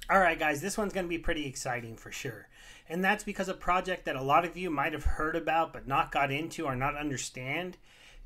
All right, guys, this one's going to be pretty exciting for sure. And that's because a project that a lot of you might have heard about but not got into or not understand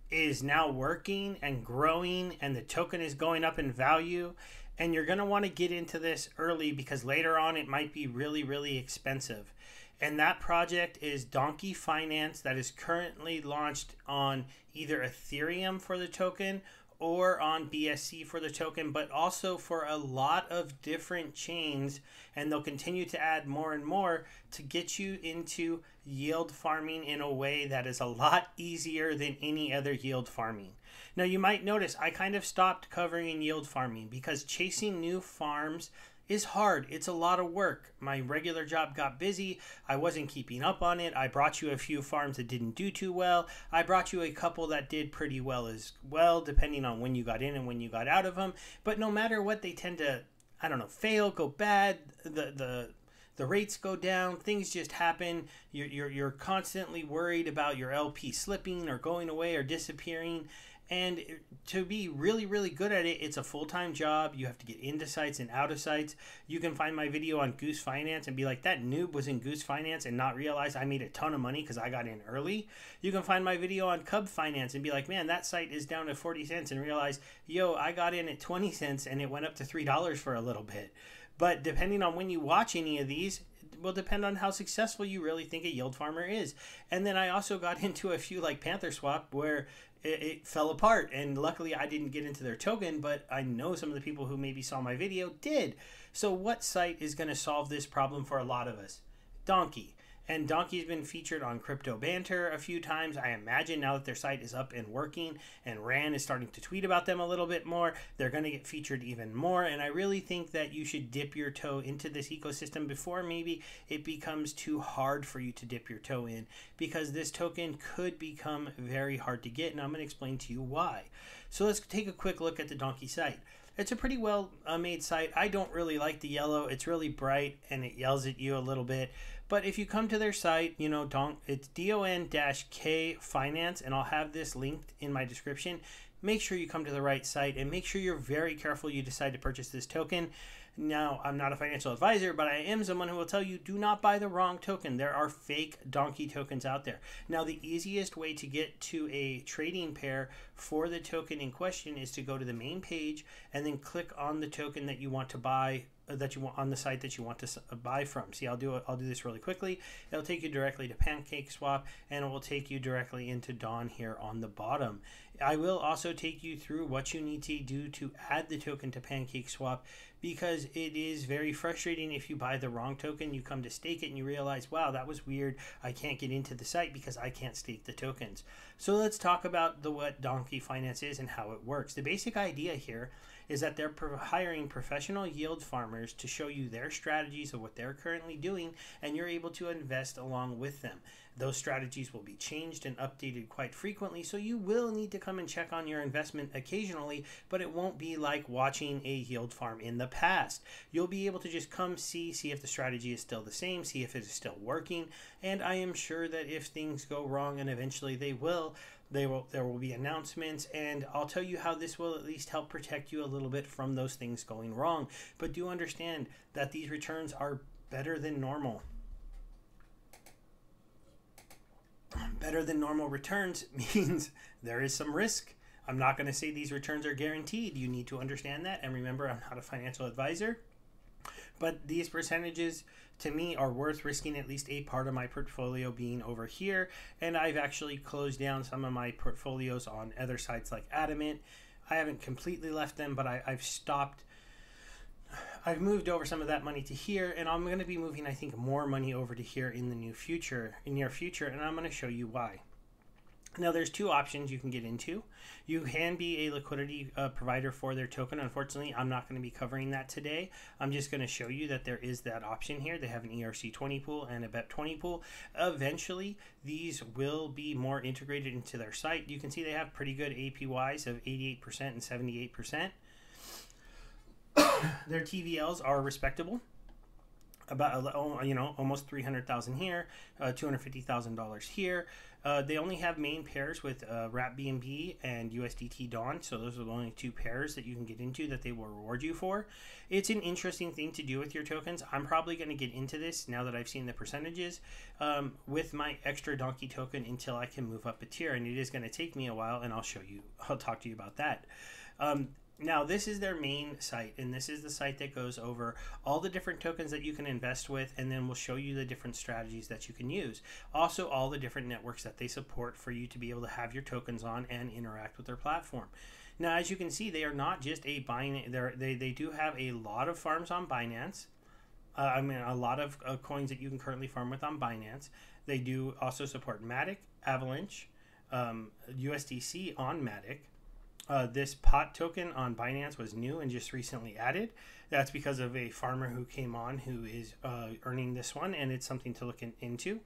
is now working and growing, and the token is going up in value. And you're going to want to get into this early because later on it might be really, really expensive. And that project is Donkey Finance, that is currently launched on either Ethereum for the token or on BSC for the token, but also for a lot of different chains. And they'll continue to add more and more to get you into yield farming in a way that is a lot easier than any other yield farming. Now, you might notice I kind of stopped covering yield farming because chasing new farms is hard. It's a lot of work. My regular job got busy. I wasn't keeping up on it. I brought you a few farms that didn't do too well. I brought you a couple that did pretty well as well, depending on when you got in and when you got out of them. But no matter what, they tend to, I don't know, fail, go bad. The rates go down. Things just happen. You're constantly worried about your LP slipping or going away or disappearing. And to be really, really good at it, it's a full-time job. You have to get into sites and out of sites. You can find my video on Goose Finance and be like, that noob was in Goose Finance and not realize I made a ton of money because I got in early. You can find my video on Cub Finance and be like, man, that site is down to 40 cents, and realize, yo, I got in at 20 cents and it went up to $3 for a little bit. But depending on when you watch any of these, will depend on how successful you really think a yield farmer is. And then I also got into a few like Panther Swap where it fell apart, and luckily I didn't get into their token, but I know some of the people who maybe saw my video did. So what site is going to solve this problem for a lot of us? Donkey. And Donkey's been featured on Crypto Banter a few times. I imagine now that their site is up and working and Rand is starting to tweet about them a little bit more, they're going to get featured even more. And I really think that you should dip your toe into this ecosystem before maybe it becomes too hard for you to dip your toe in, because this token could become very hard to get. And I'm going to explain to you why. So let's take a quick look at the Donkey site. It's a pretty well made site. I don't really like the yellow. It's really bright and it yells at you a little bit. But if you come to their site, you know, it's DON-K Finance, and I'll have this linked in my description. Make sure you come to the right site and make sure you're very careful you decide to purchase this token. Now, I'm not a financial advisor, but I am someone who will tell you, do not buy the wrong token. There are fake Donkey tokens out there. Now, the easiest way to get to a trading pair for the token in question is to go to the main page and then click on the token that you want to buy, that you want on the site that you want to buy from. See, I'll do this really quickly. It'll take you directly to Pancake Swap, and it will take you directly into Dawn here on the bottom. I will also take you through what you need to do to add the token to Pancake Swap, because it is very frustrating if you buy the wrong token. You come to stake it and you realize, wow, that was weird. I can't get into the site because I can't stake the tokens. So let's talk about what Donkey Finance is and how it works. The basic idea here is that they're hiring professional yield farmers to show you their strategies of what they're currently doing, and you're able to invest along with them. Those strategies will be changed and updated quite frequently, so you will need to come and check on your investment occasionally, but it won't be like watching a yield farm in the past. You'll be able to just come see if the strategy is still the same, see if it is still working, and I am sure that if things go wrong, and eventually they will, there will be announcements, and I'll tell you how this will at least help protect you a little bit from those things going wrong. But do understand that these returns are better than normal. Better than normal returns means there is some risk. I'm not going to say these returns are guaranteed. You need to understand that. And remember, I'm not a financial advisor. But these percentages, to me, are worth risking at least a part of my portfolio being over here. And I've actually closed down some of my portfolios on other sites like Adamant. I haven't completely left them, but I've stopped. I've moved over some of that money to here, and I'm going to be moving, I think, more money over to here in the near future, and I'm going to show you why. Now, there's two options you can get into. You can be a liquidity provider for their token. Unfortunately, I'm not going to be covering that today. I'm just going to show you that there is that option here. They have an ERC20 pool and a BEP20 pool. Eventually, these will be more integrated into their site. You can see they have pretty good APYs of 88% and 78%. Their TVLs are respectable. about almost 300,000 here, $250,000 here. They only have main pairs with Wrap BNB and USDT Dawn, so those are the only two pairs that you can get into that they will reward you for. It's an interesting thing to do with your tokens. I'm probably going to get into this now that I've seen the percentages with my extra donkey token until I can move up a tier, and it is going to take me a while, and I'll talk to you about that. Now, this is their main site, and this is the site that goes over all the different tokens that you can invest with, and then we'll show you the different strategies that you can use. Also, all the different networks that they support for you to be able to have your tokens on and interact with their platform. Now, as you can see, they are not just a Binance. They do have a lot of farms on Binance. A lot of coins that you can currently farm with on Binance. They do also support Matic, Avalanche, USDC on Matic. This pot token on Binance was new and just recently added. That's because of a farmer who came on who is earning this one, and it's something to look into.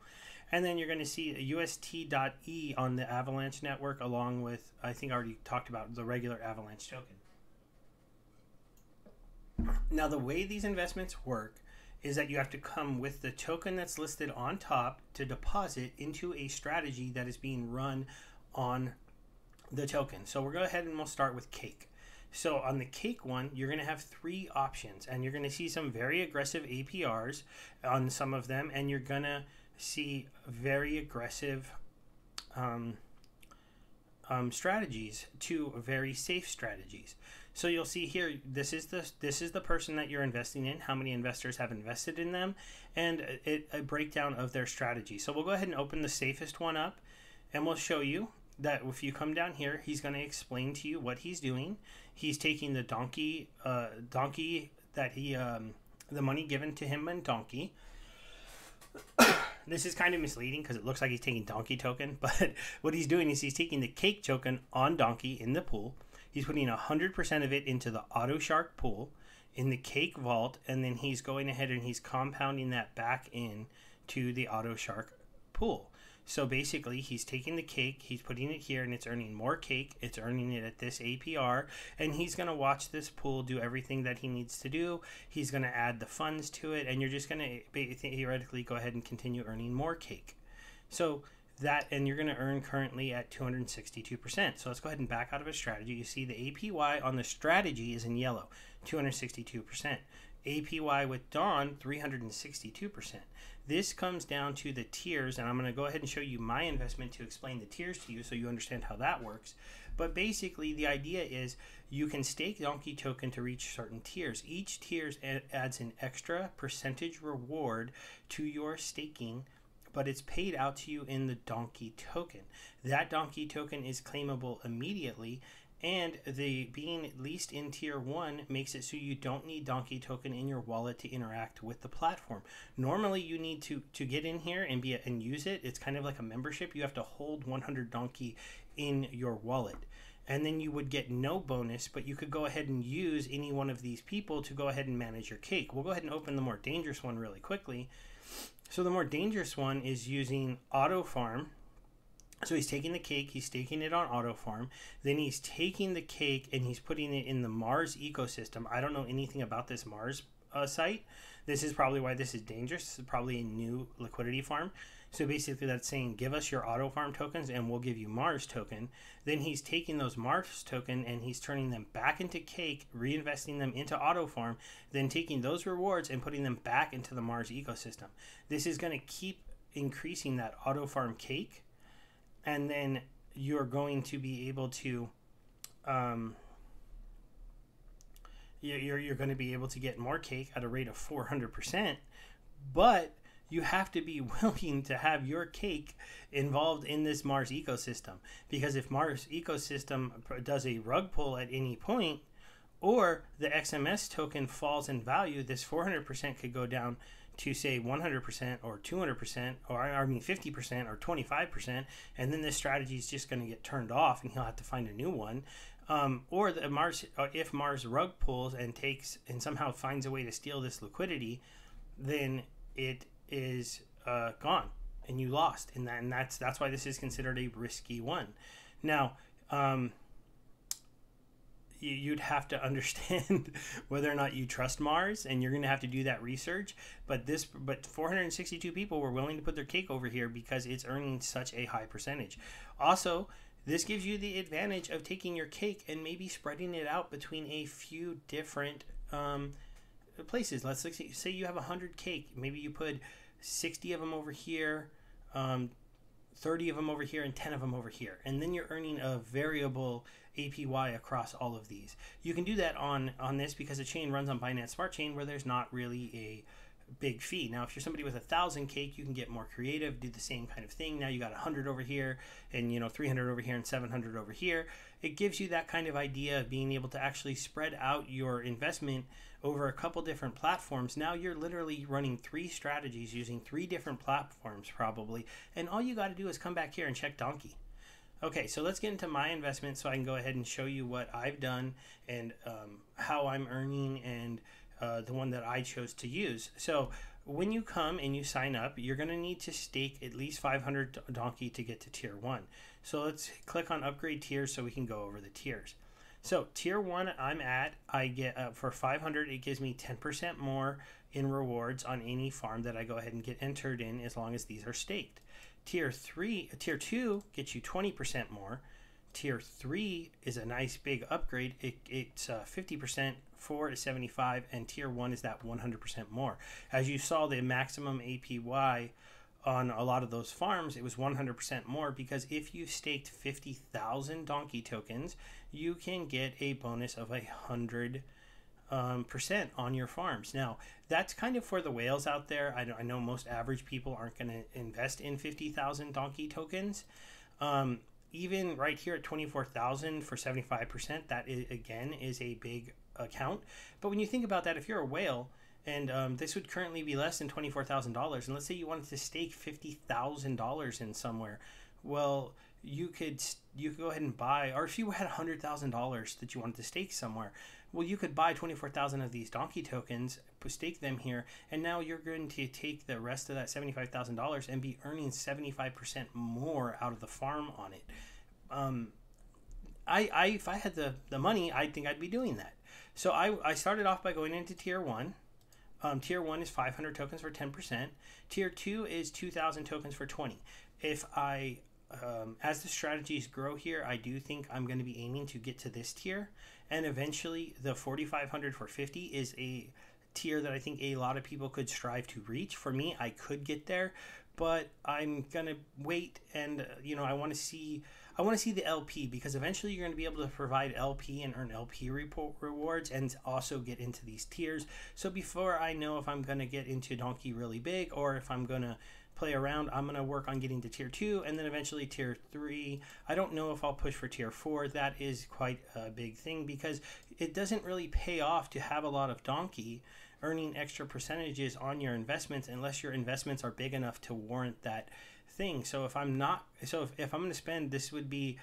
And then you're going to see UST.E on the Avalanche network, along with, I think I already talked about, the regular Avalanche token. Now, the way these investments work is that you have to come with the token that's listed on top to deposit into a strategy that is being run on the token. So we'll go ahead and we'll start with Cake. So on the Cake one, you're going to have three options, and you're going to see some very aggressive APRs on some of them, and you're going to see very aggressive strategies to very safe strategies. So you'll see here, this is the person that you're investing in, how many investors have invested in them, and a breakdown of their strategy. So we'll go ahead and open the safest one up, and we'll show you that if you come down here, he's going to explain to you what he's doing. He's taking the donkey that he the money given to him in donkey. This is kind of misleading because it looks like he's taking donkey token, but what he's doing is he's taking the Cake token on donkey in the pool. He's putting 100% of it into the AutoShark pool in the Cake vault, and then he's going ahead and he's compounding that back in to the AutoShark pool. So basically, he's taking the Cake, he's putting it here, and it's earning more Cake. It's earning it at this APR, and he's going to watch this pool do everything that he needs to do. He's going to add the funds to it, and you're just going to theoretically go ahead and continue earning more Cake. So that, and you're going to earn currently at 262%. So let's go ahead and back out of a strategy. You see the APY on the strategy is in yellow, 262%. APY with Dawn, 362%. This comes down to the tiers, and I'm going to go ahead and show you my investment to explain the tiers to you so you understand how that works. But basically, the idea is you can stake Donkey Token to reach certain tiers. Each tier adds an extra percentage reward to your staking, but it's paid out to you in the Donkey Token. That Donkey Token is claimable immediately, and the being at least in tier 1 makes it so you don't need Donkey Token in your wallet to interact with the platform. Normally you need to get in here and use it. It's kind of like a membership. You have to hold 100 Donkey in your wallet, and then you would get no bonus, but you could go ahead and use any one of these people to go ahead and manage your Cake. We'll go ahead and open the more dangerous one really quickly. So the more dangerous one is using Auto Farm. So he's taking the Cake, he's staking it on Auto Farm, then he's taking the Cake and he's putting it in the Mars ecosystem. I don't know anything about this Mars site. This is probably why this is dangerous. This is probably a new liquidity farm. So basically that's saying, give us your Auto Farm tokens and we'll give you Mars token. Then he's taking those Mars token and he's turning them back into Cake, reinvesting them into Auto Farm, then taking those rewards and putting them back into the Mars ecosystem. This is going to keep increasing that Auto Farm Cake, and then you're going to be able to you're going to be able to get more Cake at a rate of 400%, but you have to be willing to have your Cake involved in this Mars ecosystem, because if Mars ecosystem does a rug pull at any point, or the XMS token falls in value, this 400% could go down to say 100% or 200%, or I mean 50% or 25%, and then this strategy is just going to get turned off and he'll have to find a new one. Or the Mars, if Mars rug pulls and takes and somehow finds a way to steal this liquidity, then it is gone and you lost. And that's why this is considered a risky one. Now, you'd have to understand whether or not you trust Mars, and you're going to have to do that research. But 462 people were willing to put their cake over here because it's earning such a high percentage. Also, this gives you the advantage of taking your cake and maybe spreading it out between a few different places. Let's say you have 100 cake. Maybe you put 60 of them over here, 30 of them over here, and 10 of them over here. And then you're earning a variable APY across all of these. You can do that on this because the chain runs on Binance Smart Chain, where there's not really a big fee. Now, if you're somebody with 1,000 cake, you can get more creative, do the same kind of thing. Now you got 100 over here, and 300 over here, and 700 over here. It gives you that kind of idea of being able to actually spread out your investment over a couple different platforms. Now you're literally running 3 strategies using 3 different platforms probably, and all you got to do is come back here and check Donkey. Okay, so let's get into my investment so I can go ahead and show you what I've done and how I'm earning, and the one that I chose to use. So when you come and you sign up, you're going to need to stake at least 500 Donkey to get to tier 1. So let's click on upgrade tiers so we can go over the tiers. So tier 1 I'm at, I get for 500, it gives me 10% more in rewards on any farm that I go ahead and get entered in, as long as these are staked. Tier 2 gets you 20% more. Tier 3 is a nice big upgrade. It's 50%, 4 is 75, and tier 1 is that 100% more. As you saw, the maximum APY on a lot of those farms, it was 100% more, because if you staked 50,000 Donkey tokens, you can get a bonus of 100% on your farms. Now, that's kind of for the whales out there. I know most average people aren't going to invest in 50,000 Donkey tokens. Even right here at 24,000 for 75%, that is, again, is a big account. But when you think about that, if you're a whale, and this would currently be less than $24,000, and let's say you wanted to stake $50,000 in somewhere, well, you could go ahead and buy, or if you had $100,000 that you wanted to stake somewhere, well, you could buy 24,000 of these Donkey tokens, stake them here, and now you're going to take the rest of that $75,000 and be earning 75% more out of the farm on it. If I had the money, I think I'd be doing that. So I started off by going into tier 1. Tier 1 is 500 tokens for 10%. Tier 2 is 2,000 tokens for 20. If I, as the strategies grow here, I do think I'm going to be aiming to get to this tier. And eventually the 4,500 for 50 is a tier that I think a lot of people could strive to reach. For me, I could get there, but I'm going to wait, and I want to see the LP, because eventually you're going to be able to provide LP and earn LP rewards and also get into these tiers. So before I know if I'm going to get into Donkey really big or if I'm going to play around, I'm going to work on getting to tier 2 and then eventually tier 3. I don't know if I'll push for tier 4. That is quite a big thing, because it doesn't really pay off to have a lot of Donkey earning extra percentages on your investments unless your investments are big enough to warrant that thing. So if I'm going to spend, this would be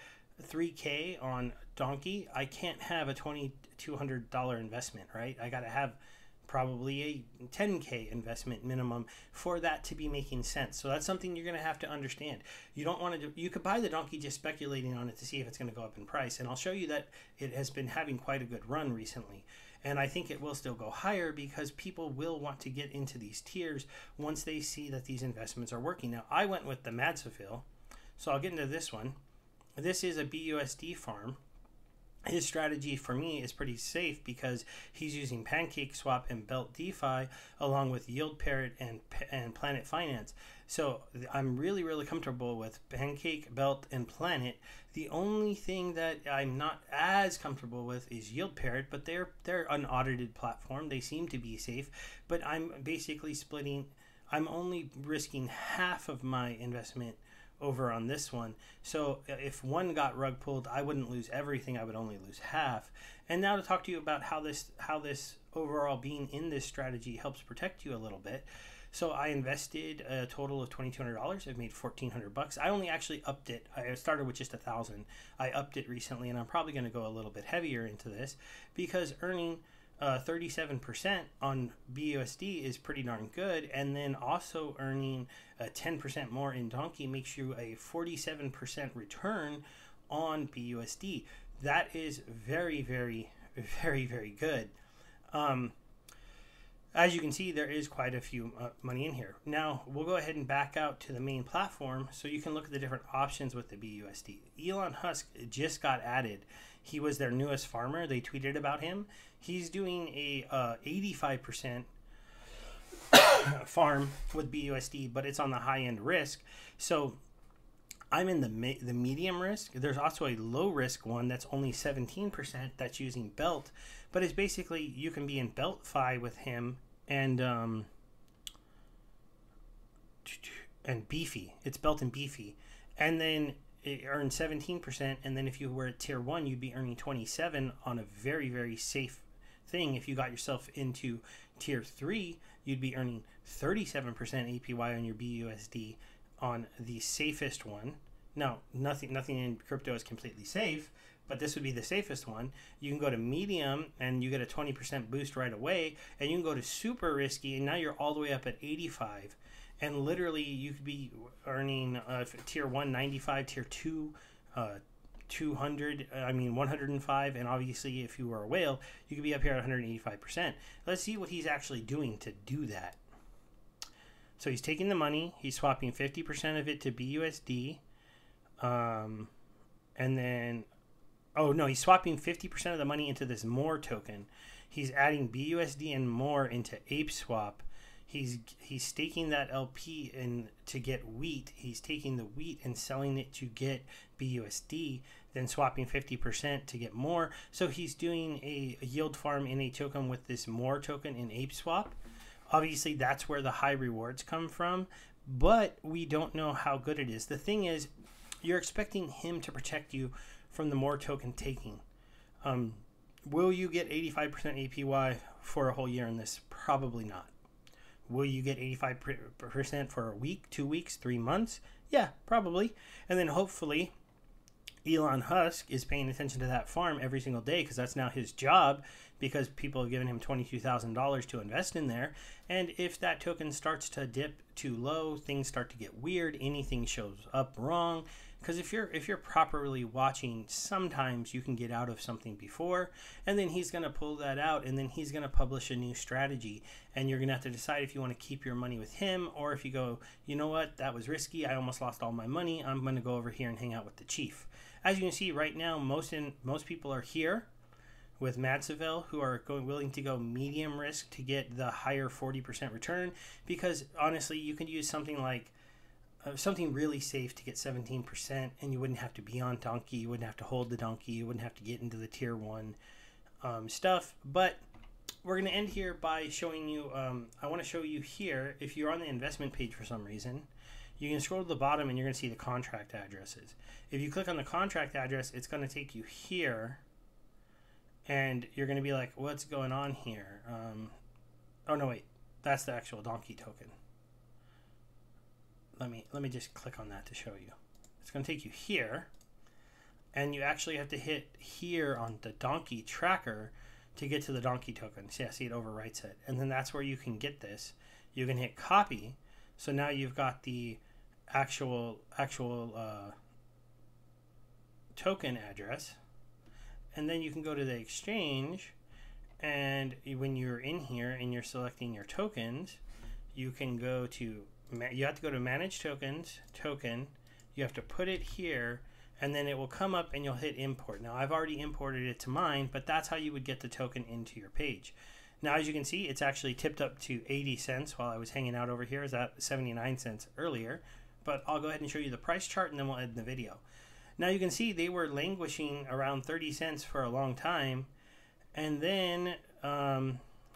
$3K on Donkey, I can't have a $2,200 investment, right? I got to have probably a 10K investment minimum for that to be making sense. So that's something you're going to have to understand. You don't want to do, you could buy the Donkey just speculating on it to see if it's going to go up in price, and I'll show you that it has been having quite a good run recently. And I think it will still go higher because people will want to get into these tiers once they see that these investments are working. Now, I went with the Madsafil, so I'll get into this one. This is a BUSD farm. His strategy for me is pretty safe because he's using Pancake Swap and Belt DeFi along with Yield Parrot and Planet Finance. So I'm really, really comfortable with Pancake, Belt, and Planet. The only thing that I'm not as comfortable with is Yield Parrot, but they're an audited platform. They seem to be safe, but I'm basically I'm only risking half of my investment over on this one. So if one got rug pulled, I wouldn't lose everything, I would only lose half. And now to talk to you about how this overall being in this strategy helps protect you a little bit. So I invested a total of $2,200. I've made $1,400. I only actually upped it. I started with just 1,000. I upped it recently, and I'm probably going to go a little bit heavier into this because earning 37% on BUSD is pretty darn good, and then also earning 10% more in Donkey makes you a 47% return on BUSD. that is very, very, very, very good. As you can see, there is quite a few money in here. Now, we'll go ahead and back out to the main platform so you can look at the different options with the BUSD. ElonHusk just got added. He was their newest farmer. They tweeted about him. He's doing a 85% farm with BUSD, but it's on the high-end risk. So I'm in the medium risk. There's also a low risk one that's only 17% that's using Belt, but it's basically you can be in Belt Fi with him and Beefy. It's Belt and Beefy, and then it earns 17%. And then if you were at tier 1, you'd be earning 27 on a very, very safe thing. If you got yourself into tier 3, you'd be earning 37% APY on your BUSD on the safest one. Now, nothing in crypto is completely safe, but this would be the safest one. You can go to medium and you get a 20% boost right away, and you can go to super risky, and now you're all the way up at 85. And literally, you could be earning tier 1 95, tier 2 200, 105, and obviously if you were a whale, you could be up here at 185%. Let's see what he's actually doing to do that. So he's taking the money, he's swapping 50% of it to BUSD, and then, oh no, he's swapping 50% of the money into this more token. He's adding BUSD and more into ApeSwap. He's staking that LP in to get wheat. He's taking the wheat and selling it to get BUSD, then swapping 50% to get more. So he's doing a yield farm in a token with this more token in ApeSwap. Obviously, that's where the high rewards come from, but we don't know how good it is. The thing is, you're expecting him to protect you from the more token taking. Will you get 85% APY for a whole year in this? Probably not. Will you get 85% for a week, 2 weeks, 3 months? Yeah, probably. And then hopefully ElonHusk is paying attention to that farm every single day, because that's now his job, because people have given him $22,000 to invest in there. And if that token starts to dip too low, things start to get weird, anything shows up wrong. Because if you're properly watching, sometimes you can get out of something before, and then he's going to pull that out, and then he's going to publish a new strategy, and you're going to have to decide if you want to keep your money with him, or if you go, you know what, that was risky, I almost lost all my money, I'm going to go over here and hang out with the chief. As you can see right now, most people are here with Madsevel, who are willing to go medium risk to get the higher 40% return, because honestly, you could use something like something really safe to get 17%, and you wouldn't have to be on donkey, you wouldn't have to hold the donkey, you wouldn't have to get into the tier 1 stuff. But we're going to end here by showing you, I want to show you here, if you're on the investment page for some reason, you can scroll to the bottom and you're going to see the contract addresses. If you click on the contract address, it's going to take you here, and you're going to be like, what's going on here? Oh no, wait, that's the actual donkey token. Let me just click on that to show you. It's going to take you here, and you actually have to hit here on the donkey tracker to get to the donkey token. See, it overwrites it, and then that's where you can get this. You can hit copy, so now you've got the actual token address, and then you can go to the exchange, and when you're in here and you're selecting your tokens, you can go to you have to go to manage tokens, token, you have to put it here, and then it will come up and you'll hit import. Now I've already imported it to mine, but that's how you would get the token into your page. Now as you can see, it's actually tipped up to 80 cents while I was hanging out over here. Is at 79 cents earlier, but I'll go ahead and show you the price chart and then we'll end the video. Now you can see they were languishing around 30 cents for a long time, and then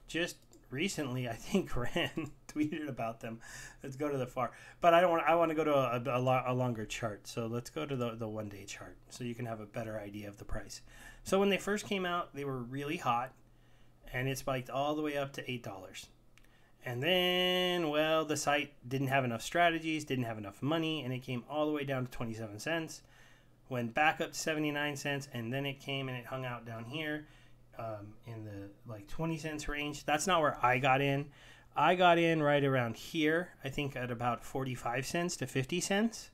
just recently, I think Rand tweeted about them. Let's go to the far, but I want to go to a longer chart. So let's go to the 1 day chart so you can have a better idea of the price. So when they first came out, they were really hot, and it spiked all the way up to $8. And then, well, the site didn't have enough strategies, didn't have enough money, and it came all the way down to 27 cents, went back up to 79 cents, and then it came and it hung out down here in the 20 cents range. That's not where I got in. I got in right around here, I think at about 45 cents to 50 cents.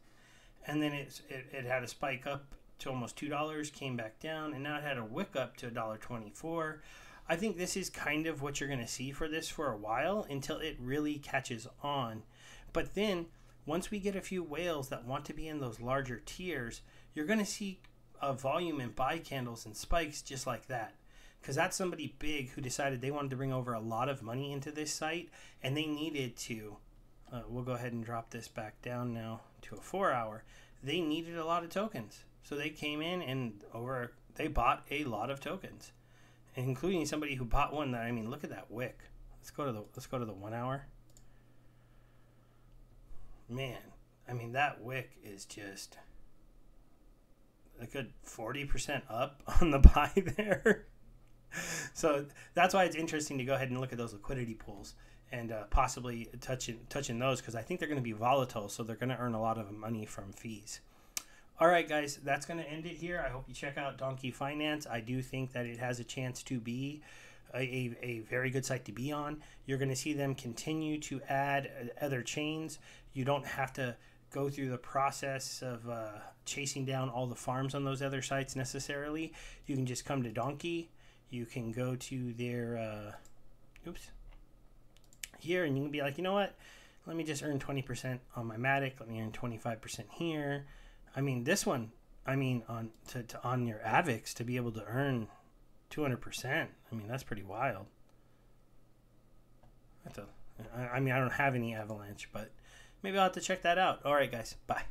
And then it had a spike up to almost $2, came back down, and now it had a wick up to $1.24. I think this is kind of what you're going to see for this for a while until it really catches on. But then once we get a few whales that want to be in those larger tiers, you're going to see a volume in buy candles and spikes just like that. Because that's somebody big who decided they wanted to bring over a lot of money into this site, and they needed to, we'll go ahead and drop this back down now to a 4 hour. They needed a lot of tokens. So they came in and they bought a lot of tokens, including somebody who bought one that, I mean, look at that wick. Let's go to the 1 hour. Man, I mean, that wick is just a good 40% up on the buy there. So that's why it's interesting to go ahead and look at those liquidity pools and possibly touching those, because I think they're going to be volatile, so they're going to earn a lot of money from fees. All right, guys, that's going to end it here. I hope you check out Donkey Finance. I do think that it has a chance to be a very good site to be on. You're going to see them continue to add other chains. You don't have to go through the process of chasing down all the farms on those other sites necessarily. You can just come to Donkey. You can go to their here, and you can be like, you know what? Let me just earn 20% on my Matic. Let me earn 25% here. I mean, this one, I mean, on your AVIX to be able to earn 200%. I mean, that's pretty wild. I mean, I don't have any Avalanche, but maybe I'll have to check that out. All right, guys. Bye.